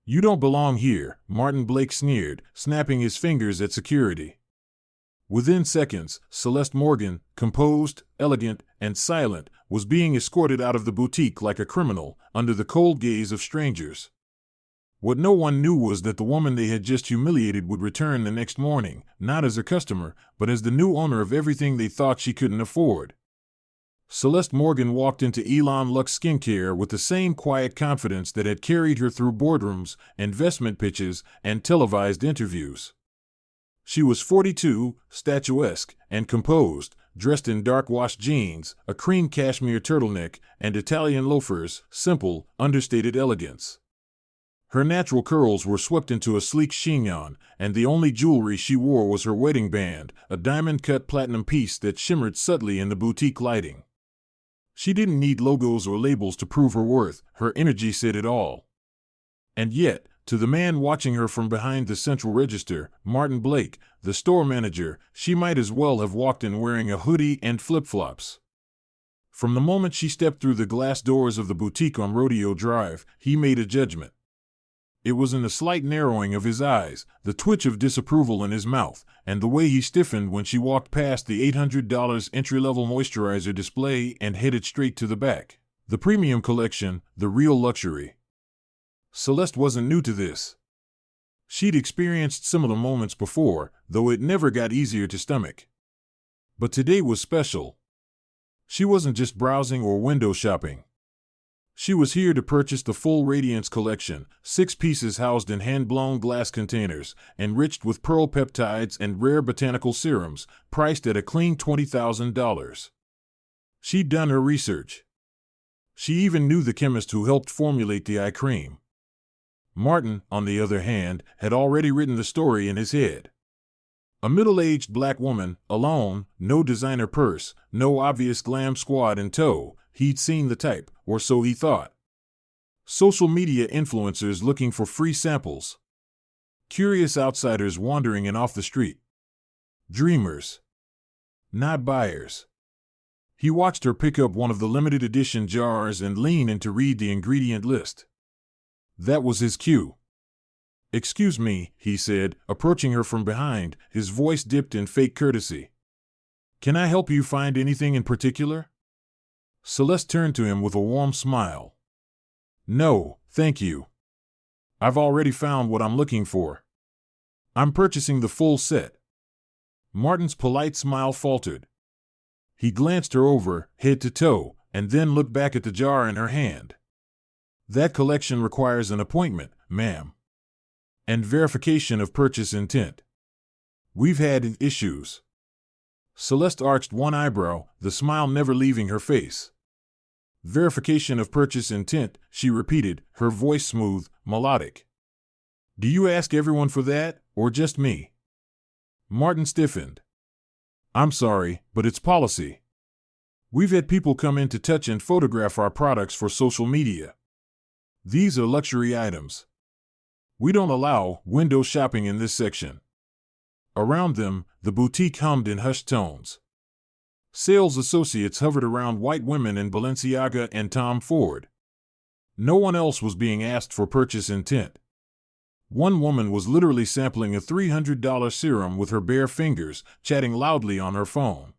You don't belong here, Martin Blake sneered, snapping his fingers at security. Within seconds, Celeste Morgan, composed, elegant, and silent, was being escorted out of the boutique like a criminal, under the cold gaze of strangers. What no one knew was that the woman they had just humiliated would return the next morning, not as a customer, but as the new owner of everything they thought she couldn't afford. Celeste Morgan walked into Elon Lux Skincare with the same quiet confidence that had carried her through boardrooms, investment pitches, and televised interviews. She was 42, statuesque, and composed, dressed in dark-washed jeans, a cream cashmere turtleneck, and Italian loafers, simple, understated elegance. Her natural curls were swept into a sleek chignon, and the only jewelry she wore was her wedding band, a diamond-cut platinum piece that shimmered subtly in the boutique lighting. She didn't need logos or labels to prove her worth, her energy said it all. And yet, to the man watching her from behind the central register, Martin Blake, the store manager, she might as well have walked in wearing a hoodie and flip-flops. From the moment she stepped through the glass doors of the boutique on Rodeo Drive, he made a judgment. It was in the slight narrowing of his eyes, the twitch of disapproval in his mouth, and the way he stiffened when she walked past the $800 entry-level moisturizer display and headed straight to the back. The premium collection, the real luxury. Celeste wasn't new to this. She'd experienced similar moments before, though it never got easier to stomach. But today was special. She wasn't just browsing or window shopping. She was here to purchase the full Radiance collection, 6 pieces housed in hand-blown glass containers, enriched with pearl peptides and rare botanical serums, priced at a clean $20,000. She'd done her research. She even knew the chemist who helped formulate the eye cream. Martin, on the other hand, had already written the story in his head. A middle-aged black woman, alone, no designer purse, no obvious glam squad in tow. He'd seen the type, or so he thought. Social media influencers looking for free samples. Curious outsiders wandering in off the street. Dreamers. Not buyers. He watched her pick up one of the limited edition jars and lean in to read the ingredient list. That was his cue. "Excuse me," he said, approaching her from behind, his voice dipped in fake courtesy. "Can I help you find anything in particular?" Celeste turned to him with a warm smile. "No, thank you. I've already found what I'm looking for. I'm purchasing the full set." Martin's polite smile faltered. He glanced her over, head to toe, and then looked back at the jar in her hand. "That collection requires an appointment, ma'am. And verification of purchase intent. We've had issues." Celeste arched one eyebrow, the smile never leaving her face. "Verification of purchase intent," she repeated, her voice smooth, melodic. "Do you ask everyone for that, or just me?" Martin stiffened. "I'm sorry, but it's policy. We've had people come in to touch and photograph our products for social media. These are luxury items. We don't allow window shopping in this section." Around them, the boutique hummed in hushed tones. Sales associates hovered around white women in Balenciaga and Tom Ford. No one else was being asked for purchase intent. One woman was literally sampling a $300 serum with her bare fingers, chatting loudly on her phone.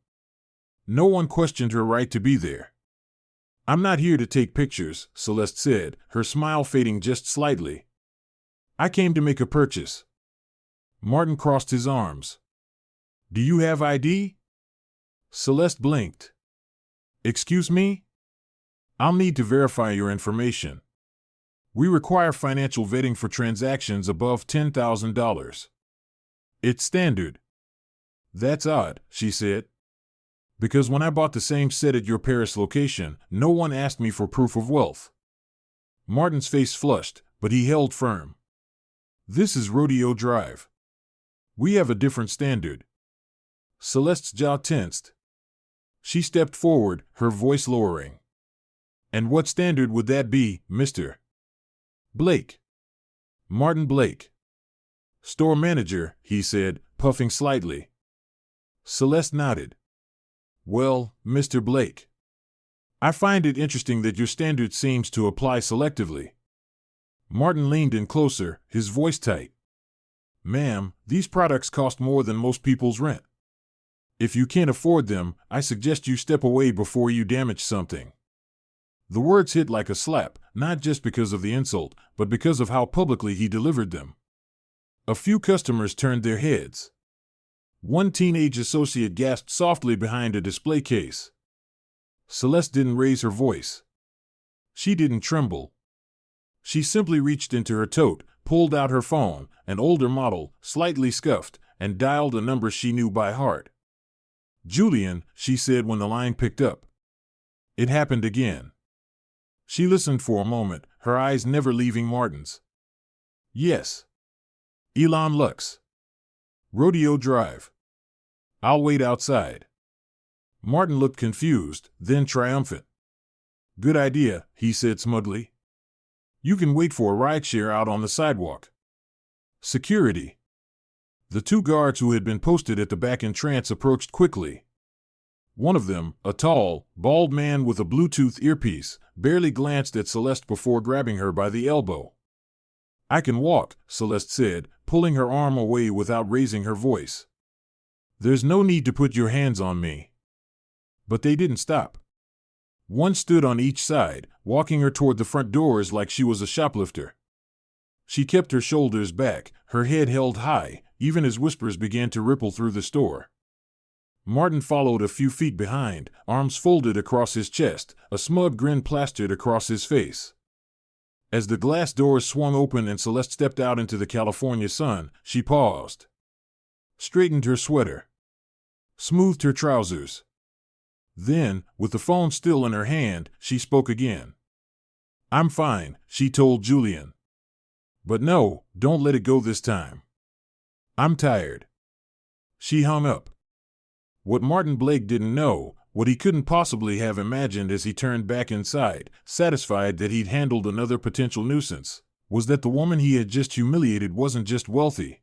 No one questioned her right to be there. "I'm not here to take pictures," Celeste said, her smile fading just slightly. "I came to make a purchase." Martin crossed his arms. "Do you have ID?" Celeste blinked. "Excuse me? I'll need to verify your information. We require financial vetting for transactions above $10,000. It's standard." "That's odd," she said. "Because when I bought the same set at your Paris location, no one asked me for proof of wealth." Martin's face flushed, but he held firm. "This is Rodeo Drive. We have a different standard." Celeste's jaw tensed. She stepped forward, her voice lowering. "And what standard would that be, Mr. Blake?" "Martin Blake." "Store manager," he said, puffing slightly. Celeste nodded. "Well, Mr. Blake, I find it interesting that your standard seems to apply selectively." Martin leaned in closer, his voice tight. "Ma'am, these products cost more than most people's rent. If you can't afford them, I suggest you step away before you damage something." The words hit like a slap, not just because of the insult, but because of how publicly he delivered them. A few customers turned their heads. One teenage associate gasped softly behind a display case. Celeste didn't raise her voice. She didn't tremble. She simply reached into her tote, pulled out her phone, an older model, slightly scuffed, and dialed a number she knew by heart. "Julian," she said when the line picked up. It happened again. She listened for a moment, her eyes never leaving Martin's. "Yes." "Elon Lux. Rodeo Drive. I'll wait outside." Martin looked confused, then triumphant. "Good idea," he said smugly. "You can wait for a rideshare out on the sidewalk." Security. The two guards who had been posted at the back entrance approached quickly. One of them, a tall, bald man with a Bluetooth earpiece, barely glanced at Celeste before grabbing her by the elbow. "I can walk," Celeste said, pulling her arm away without raising her voice. "There's no need to put your hands on me." But they didn't stop. One stood on each side, walking her toward the front doors like she was a shoplifter. She kept her shoulders back, her head held high, even as whispers began to ripple through the store. Martin followed a few feet behind, arms folded across his chest, a smug grin plastered across his face. As the glass doors swung open and Celeste stepped out into the California sun, she paused. Straightened her sweater. Smoothed her trousers. Then, with the phone still in her hand, she spoke again. "I'm fine," she told Julian. "But no, don't let it go this time. I'm tired." She hung up. What Martin Blake didn't know, what he couldn't possibly have imagined as he turned back inside, satisfied that he'd handled another potential nuisance, was that the woman he had just humiliated wasn't just wealthy.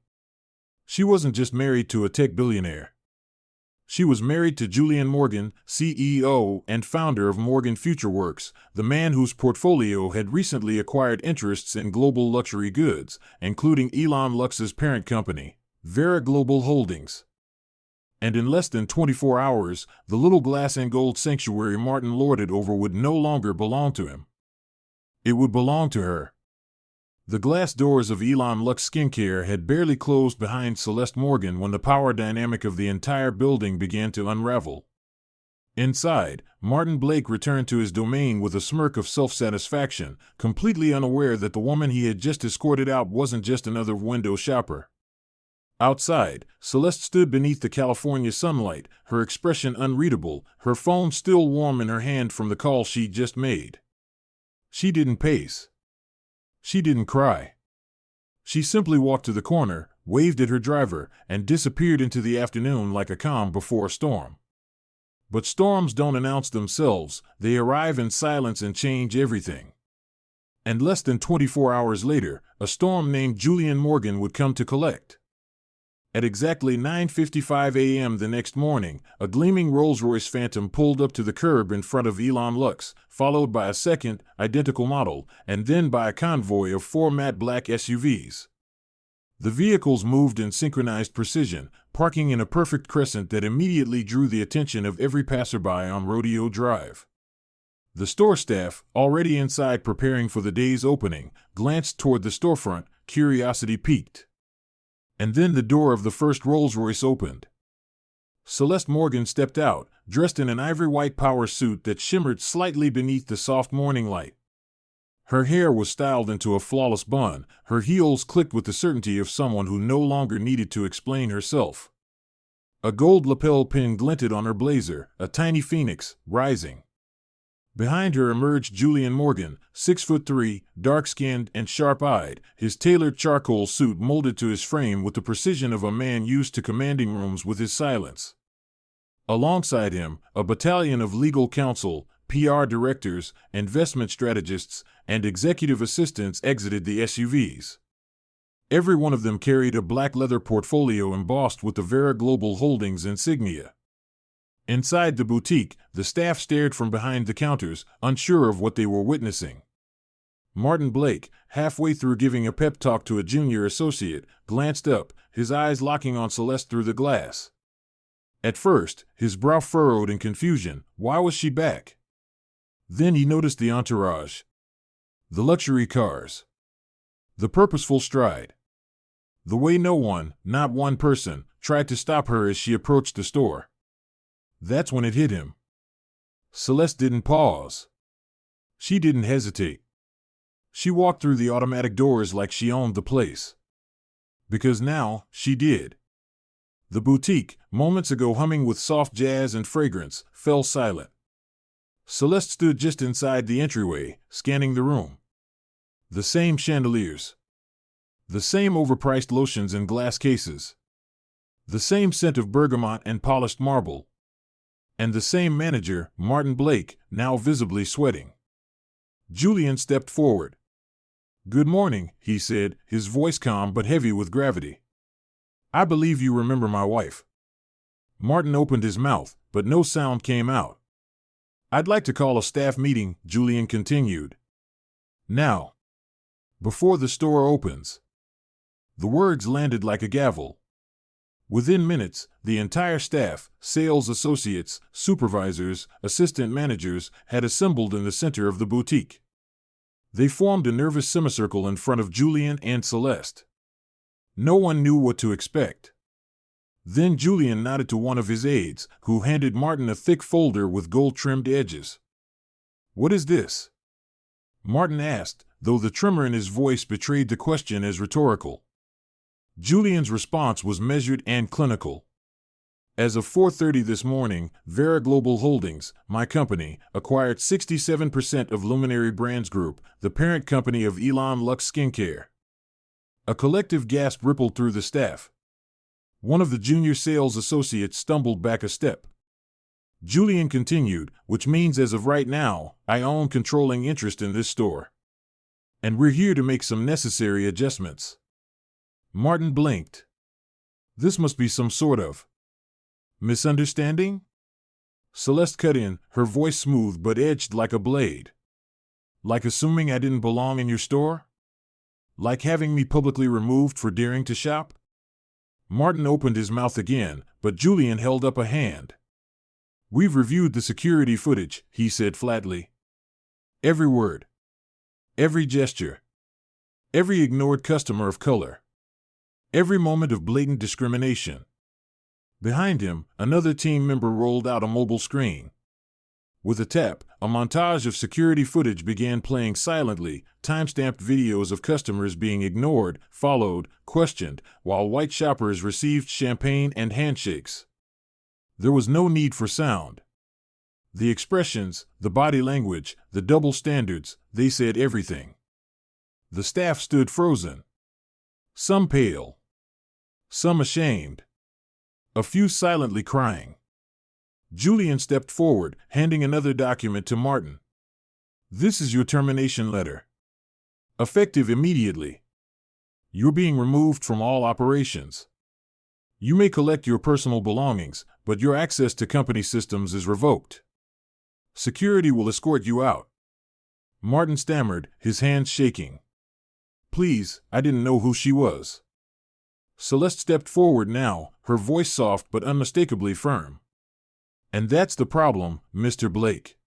She wasn't just married to a tech billionaire. She was married to Julian Morgan, CEO and founder of Morgan FutureWorks, the man whose portfolio had recently acquired interests in global luxury goods, including Elon Lux's parent company, Vera Global Holdings. And in less than 24 hours, the little glass and gold sanctuary Martin lorded over would no longer belong to him. It would belong to her. The glass doors of Elon Lux Skincare had barely closed behind Celeste Morgan when the power dynamic of the entire building began to unravel. Inside, Martin Blake returned to his domain with a smirk of self-satisfaction, completely unaware that the woman he had just escorted out wasn't just another window shopper. Outside, Celeste stood beneath the California sunlight, her expression unreadable, her phone still warm in her hand from the call she'd just made. She didn't pace. She didn't cry. She simply walked to the corner, waved at her driver, and disappeared into the afternoon like a calm before a storm. But storms don't announce themselves, they arrive in silence and change everything. And less than 24 hours later, a storm named Julian Morgan would come to collect. At exactly 9:55 a.m. the next morning, a gleaming Rolls-Royce Phantom pulled up to the curb in front of Elon Lux, followed by a second, identical model, and then by a convoy of 4 matte black SUVs. The vehicles moved in synchronized precision, parking in a perfect crescent that immediately drew the attention of every passerby on Rodeo Drive. The store staff, already inside preparing for the day's opening, glanced toward the storefront, curiosity piqued. And then the door of the first Rolls-Royce opened. Celeste Morgan stepped out, dressed in an ivory-white power suit that shimmered slightly beneath the soft morning light. Her hair was styled into a flawless bun, her heels clicked with the certainty of someone who no longer needed to explain herself. A gold lapel pin glinted on her blazer, a tiny phoenix, rising. Behind her emerged Julian Morgan, 6'3", dark-skinned and sharp-eyed, his tailored charcoal suit molded to his frame with the precision of a man used to commanding rooms with his silence. Alongside him, a battalion of legal counsel, PR directors, investment strategists, and executive assistants exited the SUVs. Every one of them carried a black leather portfolio embossed with the Vera Global Holdings insignia. Inside the boutique, the staff stared from behind the counters, unsure of what they were witnessing. Martin Blake, halfway through giving a pep talk to a junior associate, glanced up, his eyes locking on Celeste through the glass. At first, his brow furrowed in confusion. Why was she back? Then he noticed the entourage. The luxury cars. The purposeful stride. The way no one, not one person, tried to stop her as she approached the store. That's when it hit him. Celeste didn't pause. She didn't hesitate. She walked through the automatic doors like she owned the place. Because now, she did. The boutique, moments ago humming with soft jazz and fragrance, fell silent. Celeste stood just inside the entryway, scanning the room. The same chandeliers. The same overpriced lotions in glass cases. The same scent of bergamot and polished marble. And the same manager, Martin Blake, now visibly sweating. Julian stepped forward. "Good morning," he said, his voice calm but heavy with gravity. "I believe you remember my wife." Martin opened his mouth, but no sound came out. "I'd like to call a staff meeting," Julian continued. "Now. Before the store opens." The words landed like a gavel. Within minutes, the entire staff, sales associates, supervisors, assistant managers, had assembled in the center of the boutique. They formed a nervous semicircle in front of Julian and Celeste. No one knew what to expect. Then Julian nodded to one of his aides, who handed Martin a thick folder with gold-trimmed edges. "What is this?" Martin asked, though the tremor in his voice betrayed the question as rhetorical. Julian's response was measured and clinical. "As of 4:30 this morning, Vera Global Holdings, my company, acquired 67% of Luminary Brands Group, the parent company of Elon Lux Skincare." A collective gasp rippled through the staff. One of the junior sales associates stumbled back a step. Julian continued, "Which means as of right now, I own controlling interest in this store. And we're here to make some necessary adjustments." Martin blinked. This must be some sort of misunderstanding? Celeste cut in, her voice smooth but edged like a blade. "Like assuming I didn't belong in your store? Like having me publicly removed for daring to shop?" Martin opened his mouth again, but Julian held up a hand. "We've reviewed the security footage," he said flatly. "Every word. Every gesture. Every ignored customer of color. Every moment of blatant discrimination." Behind him, another team member rolled out a mobile screen. With a tap, a montage of security footage began playing silently, time-stamped videos of customers being ignored, followed, questioned, while white shoppers received champagne and handshakes. There was no need for sound. The expressions, the body language, the double standards, they said everything. The staff stood frozen. Some pale. Some ashamed. A few silently crying. Julian stepped forward, handing another document to Martin. "This is your termination letter. Effective immediately. You're being removed from all operations. You may collect your personal belongings, but your access to company systems is revoked. Security will escort you out." Martin stammered, his hands shaking. "Please, I didn't know who she was." Celeste stepped forward now, her voice soft but unmistakably firm. "And that's the problem, Mr. Blake.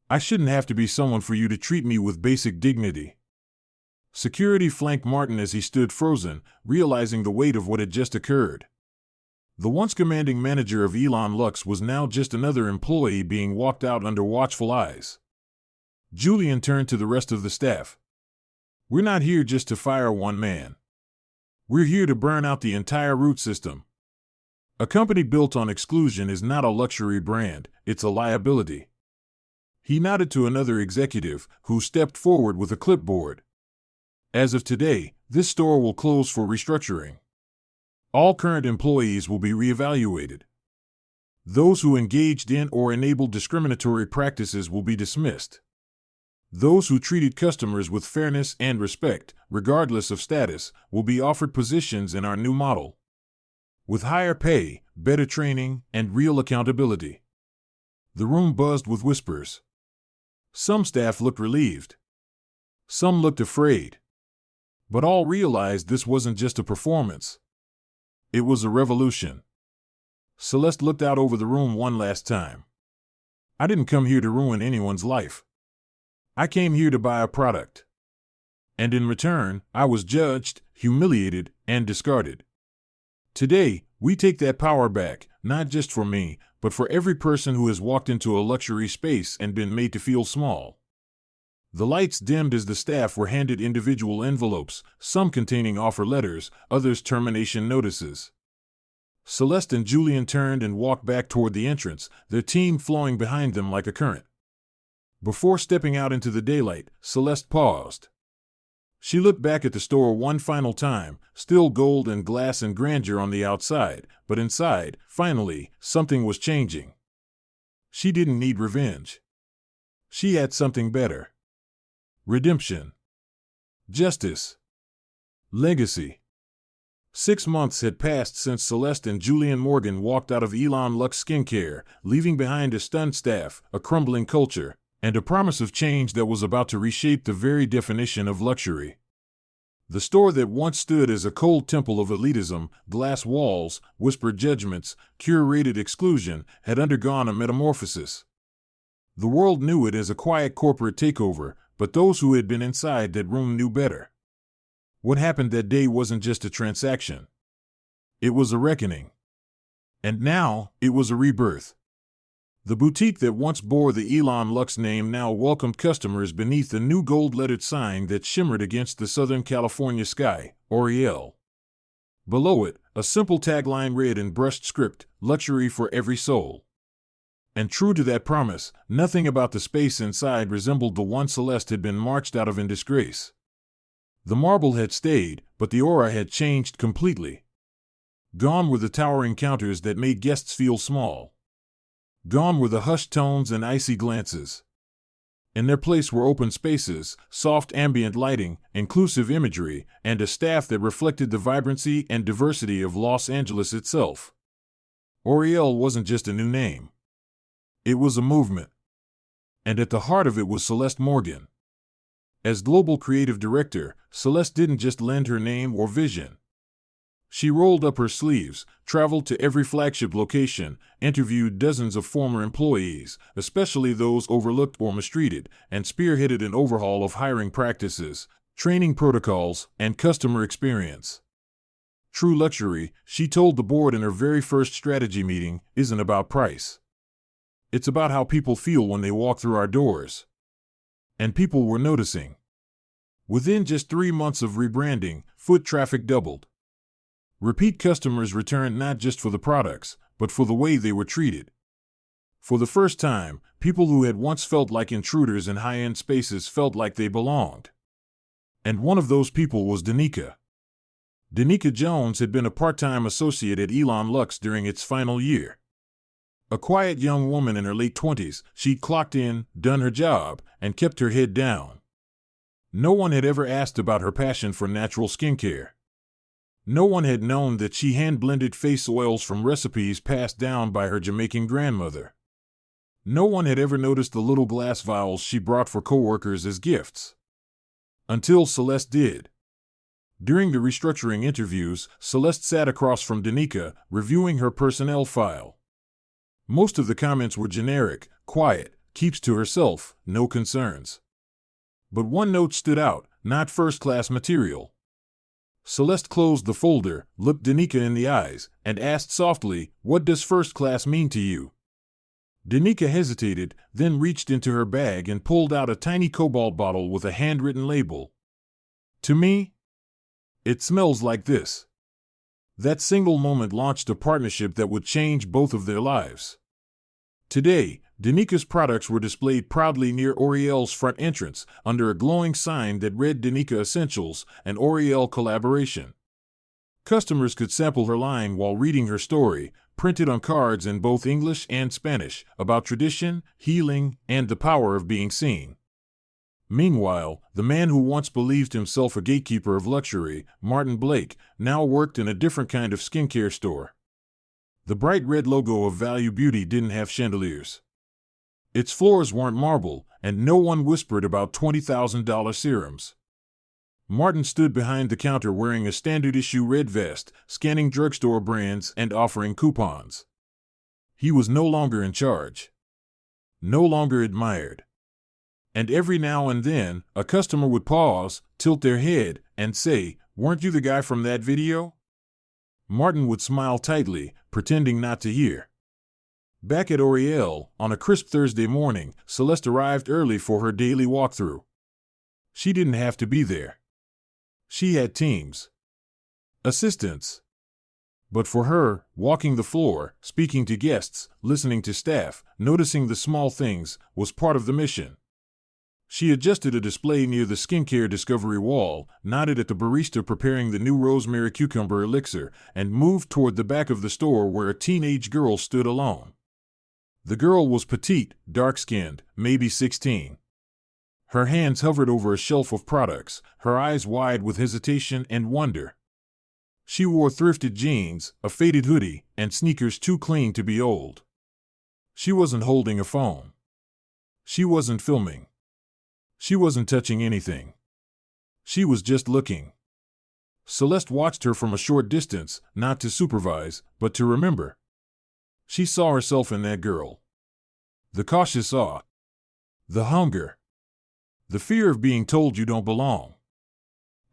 I shouldn't have to be someone for you to treat me with basic dignity." Security flanked Martin as he stood frozen, realizing the weight of what had just occurred. The once commanding manager of Elon Lux was now just another employee being walked out under watchful eyes. Julian turned to the rest of the staff. "We're not here just to fire one man. We're here to burn out the entire root system. A company built on exclusion is not a luxury brand, it's a liability." He nodded to another executive, who stepped forward with a clipboard. "As of today, this store will close for restructuring. All current employees will be reevaluated. Those who engaged in or enabled discriminatory practices will be dismissed. Those who treated customers with fairness and respect, regardless of status, will be offered positions in our new model. With higher pay, better training, and real accountability." The room buzzed with whispers. Some staff looked relieved. Some looked afraid, but all realized this wasn't just a performance. It was a revolution. Celeste looked out over the room one last time. I didn't come here to ruin anyone's life. I came here to buy a product. And in return, I was judged, humiliated, and discarded. Today, we take that power back, not just for me, but for every person who has walked into a luxury space and been made to feel small. The lights dimmed as the staff were handed individual envelopes, some containing offer letters, others termination notices. Celeste and Julian turned and walked back toward the entrance, their team flowing behind them like a current. Before stepping out into the daylight, Celeste paused. She looked back at the store one final time, still gold and glass and grandeur on the outside, but inside, finally, something was changing. She didn't need revenge. She had something better. Redemption. Justice. Legacy. 6 months had passed since Celeste and Julian Morgan walked out of Elon Lux Skincare, leaving behind a stunned staff, a crumbling culture, and a promise of change that was about to reshape the very definition of luxury. The store that once stood as a cold temple of elitism, glass walls, whispered judgments, curated exclusion, had undergone a metamorphosis. The world knew it as a quiet corporate takeover, but those who had been inside that room knew better. What happened that day wasn't just a transaction. It was a reckoning. And now, it was a rebirth. The boutique that once bore the Elon Lux name now welcomed customers beneath a new gold-lettered sign that shimmered against the Southern California sky, Oriel. Below it, a simple tagline read in brushed script, "Luxury for every soul." And true to that promise, nothing about the space inside resembled the one Celeste had been marched out of in disgrace. The marble had stayed, but the aura had changed completely. Gone were the towering counters that made guests feel small. Gone were the hushed tones and icy glances. In their place were open spaces, soft ambient lighting, inclusive imagery, and a staff that reflected the vibrancy and diversity of Los Angeles itself. Oriel wasn't just a new name. It was a movement. And at the heart of it was Celeste Morgan. As global creative director, Celeste didn't just lend her name or vision. She rolled up her sleeves, traveled to every flagship location, interviewed dozens of former employees, especially those overlooked or mistreated, and spearheaded an overhaul of hiring practices, training protocols, and customer experience. True luxury, she told the board in her very first strategy meeting, isn't about price. It's about how people feel when they walk through our doors. And people were noticing. Within just 3 months of rebranding, foot traffic doubled. Repeat customers returned not just for the products, but for the way they were treated. For the first time, people who had once felt like intruders in high-end spaces felt like they belonged. And one of those people was Danica. Danica Jones had been a part-time associate at Elon Lux during its final year. A quiet young woman in her late 20s, she'd clocked in, done her job, and kept her head down. No one had ever asked about her passion for natural skincare. No one had known that she hand-blended face oils from recipes passed down by her Jamaican grandmother. No one had ever noticed the little glass vials she brought for coworkers as gifts. Until Celeste did. During the restructuring interviews, Celeste sat across from Danica, reviewing her personnel file. Most of the comments were generic, quiet, keeps to herself, no concerns. But one note stood out, not first-class material. Celeste closed the folder, looked Danica in the eyes, and asked softly, "What does first class mean to you?" Danica hesitated, then reached into her bag and pulled out a tiny cobalt bottle with a handwritten label. "To me, it smells like this." That single moment launched a partnership that would change both of their lives. Today, Danica's products were displayed proudly near Oriel's front entrance, under a glowing sign that read Danica Essentials, an Oriel collaboration. Customers could sample her line while reading her story, printed on cards in both English and Spanish, about tradition, healing, and the power of being seen. Meanwhile, the man who once believed himself a gatekeeper of luxury, Martin Blake, now worked in a different kind of skincare store. The bright red logo of Value Beauty didn't have chandeliers. Its floors weren't marble, and no one whispered about $20,000 serums. Martin stood behind the counter wearing a standard-issue red vest, scanning drugstore brands and offering coupons. He was no longer in charge. No longer admired. And every now and then, a customer would pause, tilt their head, and say, "Weren't you the guy from that video?" Martin would smile tightly, pretending not to hear. Back at Oriel, on a crisp Thursday morning, Celeste arrived early for her daily walkthrough. She didn't have to be there. She had teams. Assistants. But for her, walking the floor, speaking to guests, listening to staff, noticing the small things, was part of the mission. She adjusted a display near the skincare discovery wall, nodded at the barista preparing the new rosemary cucumber elixir, and moved toward the back of the store where a teenage girl stood alone. The girl was petite, dark-skinned, maybe 16. Her hands hovered over a shelf of products, her eyes wide with hesitation and wonder. She wore thrifted jeans, a faded hoodie, and sneakers too clean to be old. She wasn't holding a phone. She wasn't filming. She wasn't touching anything. She was just looking. Celeste watched her from a short distance, not to supervise, but to remember. She saw herself in that girl. The cautious awe. The hunger. The fear of being told you don't belong.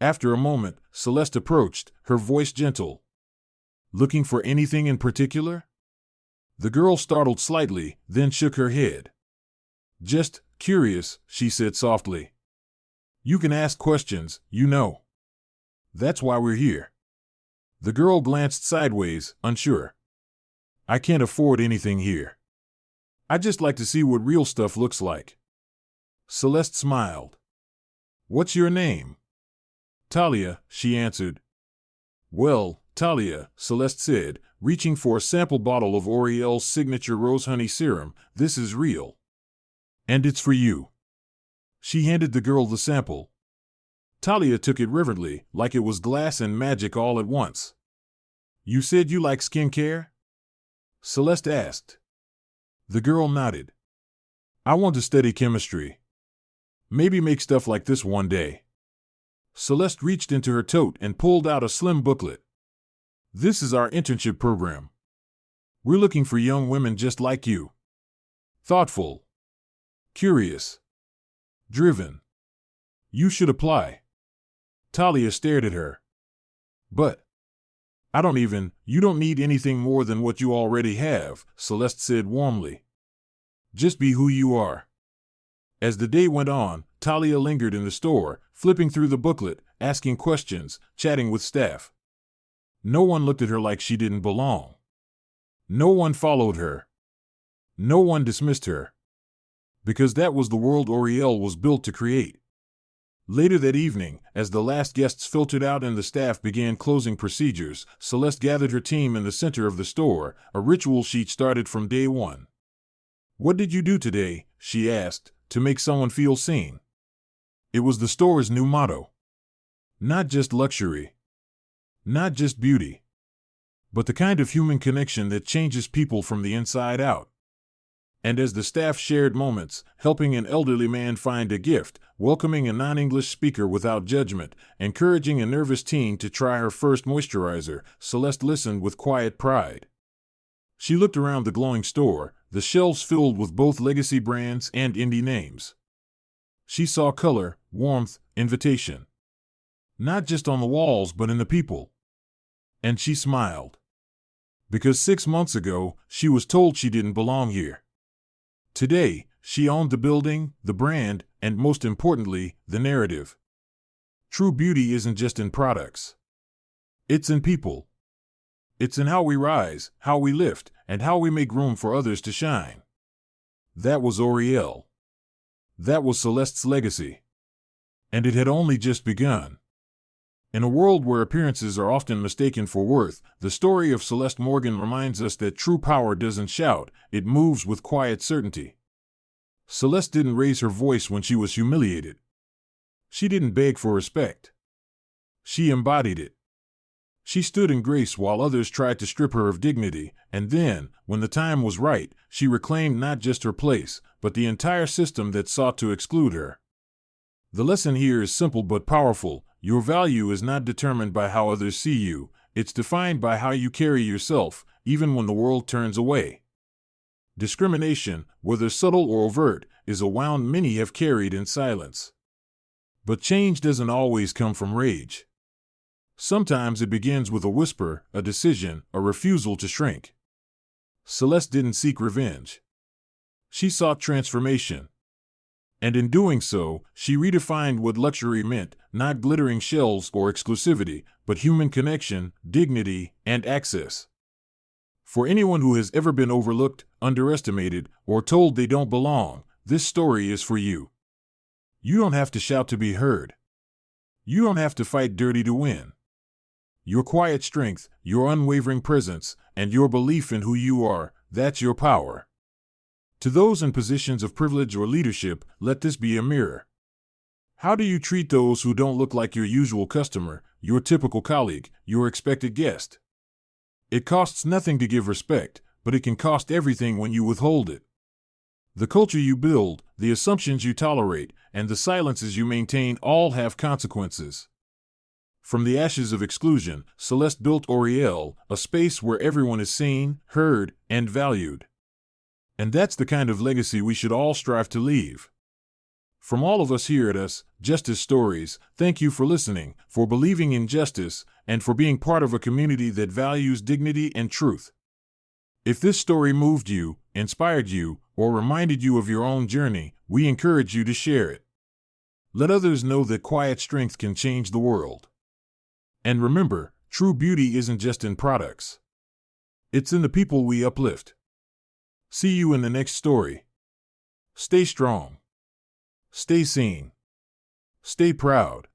After a moment, Celeste approached, her voice gentle. "Looking for anything in particular?" The girl startled slightly, then shook her head. "Just curious," she said softly. "You can ask questions, you know. That's why we're here." The girl glanced sideways, unsure. "I can't afford anything here. I'd just like to see what real stuff looks like." Celeste smiled. "What's your name?" "Talia," she answered. "Well, Talia," Celeste said, reaching for a sample bottle of Oriel's signature rose honey serum, "this is real. And it's for you." She handed the girl the sample. Talia took it reverently, like it was glass and magic all at once. "You said you like skincare?" Celeste asked. The girl nodded. "I want to study chemistry. Maybe make stuff like this one day." Celeste reached into her tote and pulled out a slim booklet. "This is our internship program. We're looking for young women just like you. Thoughtful. Curious. Driven. You should apply." Talia stared at her. "But you don't need anything more than what you already have," Celeste said warmly. "Just be who you are." As the day went on, Talia lingered in the store, flipping through the booklet, asking questions, chatting with staff. No one looked at her like she didn't belong. No one followed her. No one dismissed her. Because that was the world Oriel was built to create. Later that evening, as the last guests filtered out and the staff began closing procedures, Celeste gathered her team in the center of the store, a ritual sheet started from day one. "What did you do today?" she asked, "to make someone feel seen?" It was the store's new motto. Not just luxury. Not just beauty. But the kind of human connection that changes people from the inside out. And as the staff shared moments, helping an elderly man find a gift, welcoming a non-English speaker without judgment, encouraging a nervous teen to try her first moisturizer, Celeste listened with quiet pride. She looked around the glowing store, the shelves filled with both legacy brands and indie names. She saw color, warmth, invitation. Not just on the walls but in the people. And she smiled. Because 6 months ago, she was told she didn't belong here. Today, she owned the building, the brand, and most importantly, the narrative. True beauty isn't just in products. It's in people. It's in how we rise, how we lift, and how we make room for others to shine. That was Oriel. That was Celeste's legacy. And it had only just begun. In a world where appearances are often mistaken for worth, the story of Celeste Morgan reminds us that true power doesn't shout, it moves with quiet certainty. Celeste didn't raise her voice when she was humiliated. She didn't beg for respect. She embodied it. She stood in grace while others tried to strip her of dignity, and then, when the time was right, she reclaimed not just her place, but the entire system that sought to exclude her. The lesson here is simple but powerful. Your value is not determined by how others see you, it's defined by how you carry yourself, even when the world turns away. Discrimination, whether subtle or overt, is a wound many have carried in silence. But change doesn't always come from rage. Sometimes it begins with a whisper, a decision, a refusal to shrink. Celeste didn't seek revenge. She sought transformation. And in doing so, she redefined what luxury meant, not glittering shells or exclusivity, but human connection, dignity, and access. For anyone who has ever been overlooked, underestimated, or told they don't belong, this story is for you. You don't have to shout to be heard. You don't have to fight dirty to win. Your quiet strength, your unwavering presence, and your belief in who you are, that's your power. To those in positions of privilege or leadership, let this be a mirror. How do you treat those who don't look like your usual customer, your typical colleague, your expected guest? It costs nothing to give respect, but it can cost everything when you withhold it. The culture you build, the assumptions you tolerate, and the silences you maintain all have consequences. From the ashes of exclusion, Celeste built Oriel, a space where everyone is seen, heard, and valued. And that's the kind of legacy we should all strive to leave. From all of us here at Us Justice Stories, thank you for listening, for believing in justice, and for being part of a community that values dignity and truth. If this story moved you, inspired you, or reminded you of your own journey, we encourage you to share it. Let others know that quiet strength can change the world. And remember, true beauty isn't just in products. It's in the people we uplift. See you in the next story. Stay strong. Stay seen. Stay proud.